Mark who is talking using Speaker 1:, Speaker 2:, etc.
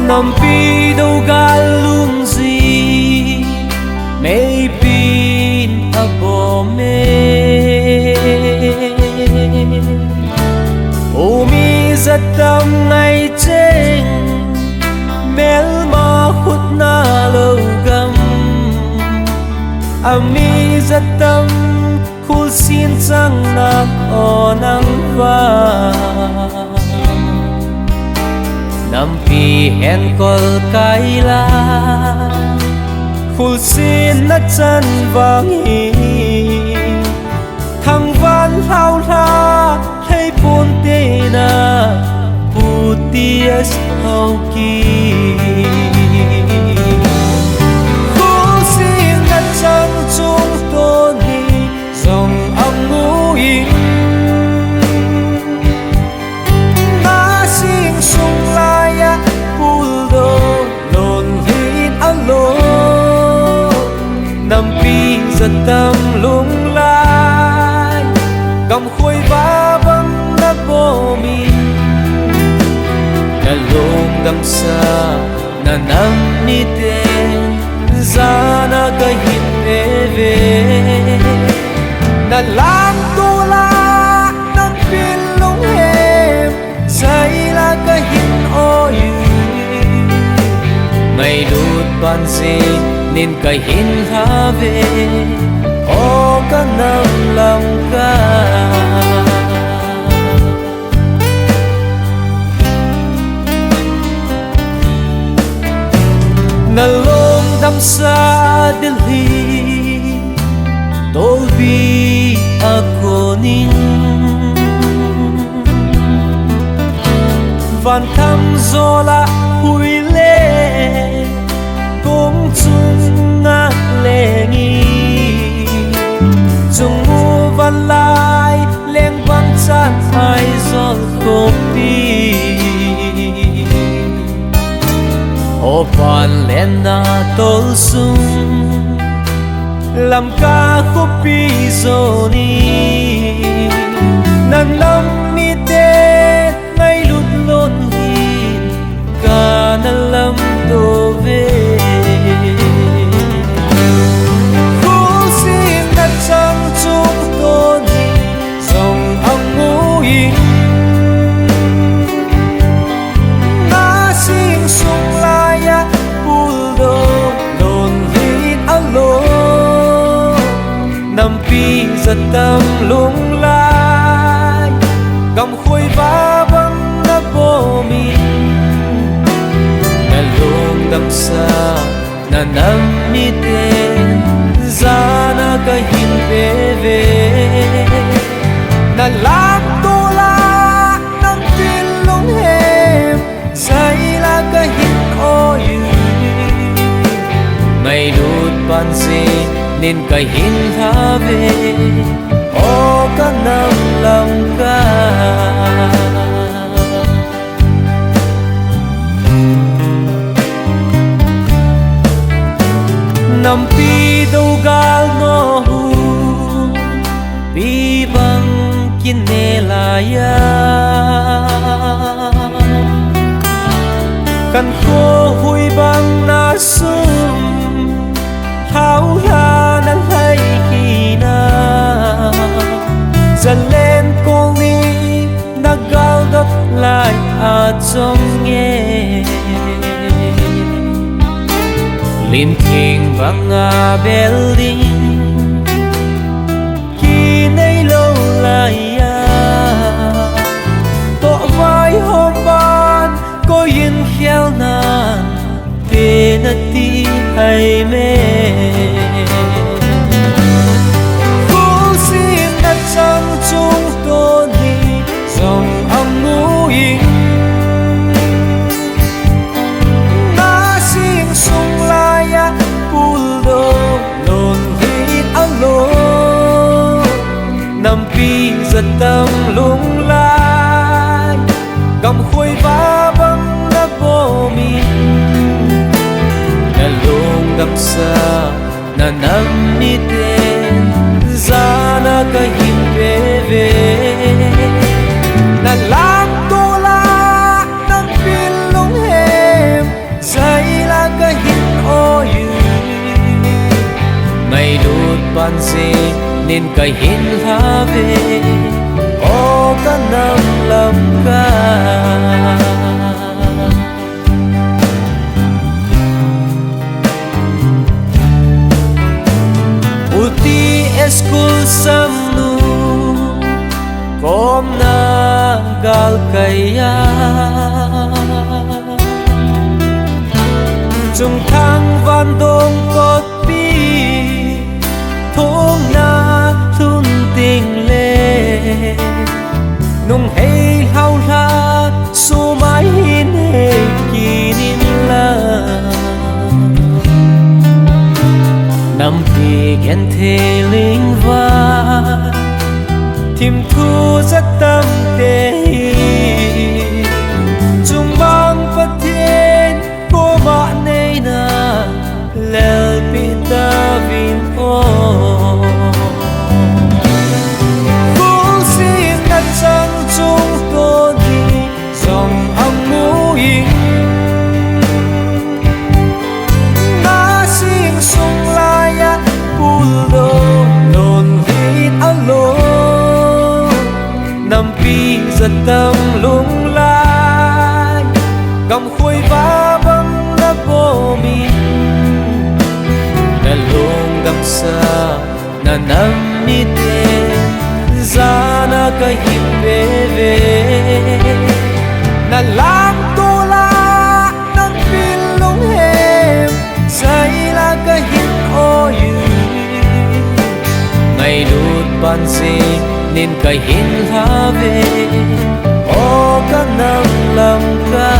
Speaker 1: nằm pi đâu ga lung gì mấy pin à bò mê ô mi rất tâm ngày trên mel mà hút na lâu gầm mi rất tâm khu xin sang nạc o nắng va nằm pi hẹn col cái la khu xin nát chân vàng hi thằng văn lao la thấy buồn tê na putias hau ki khu xin nát chân chung tôn hi dòng âm ngũ in na xin sung lai ya puldo lon hin alo nằm pi giật tâm lung lai cầm khuây vá vắng nát vô mi na lung đâm xa na nằm ni tên ra na cái hít về na lang tu la nằm pin lung em say la cái hít ôi mày đút ban gì nên cái hin ha về ô cả năm lòng ca na lom đam sa Delhi tolbi ako nin van tham zola huile kung chung nga lengi chung mu van lai leng bang chan ai zol kopi o pan len na tol sung lam ka kopi zoni nan lam mi te ngay lut lon hin ka na lam do ve giật tâm lung lai cầm khuây vá vắng nát vô mi na lung đâm xa na nằm mi tên ra na cái hin về na lang tu la nằm pin lung em say la cái hin ôi mày đút ban gì nên cái hin tha về ô cả năm lòng ca nằm pi đâu gal no hu pi bang kinelaya kan ko hui bang na sum tháo ra nắng hay khi na dần lên con đi na gal đắp lại à trong nghe linh thiêng vang à building khi nay lâu lại à tọa vai hôm ban có yên khéo nan tên ti hay mê khu xin nát trăng chung tôn hi dòng âm ngũ in na xin sung lai ya puldo lon hít alo nằm pi giật tâm lung lai cầm khuây vá vắng nát vô mi na lung đâm xa na nằm mi tên ra na cái hin về na lang tu la nằm pin lung em cái hin ha về ô cả năm lầm ca uti eskul samnu kom na gal kaya chung thang van dong cốt pi thong na thun tình lệ nung hay hao la su mai hin he ki nin la năm thì ghen thề linh va tìm thu rất tâm tế chung bang phát thiên cô bạn này na lel bị ta vin ô cũng xin đặt sang chung tôi đi dòng âm mũ yên na xin sung lai ya pulo non vin alo năm pi giật tâm lung lai gầm khuây vá băng đã vô mình na lung đam sa na nam mi te za na ka him ve ve na lam tu la nan pin lung hem sai la ka him o yu ngày đút ban si nên cái hin ha về ô cả năm lầm ca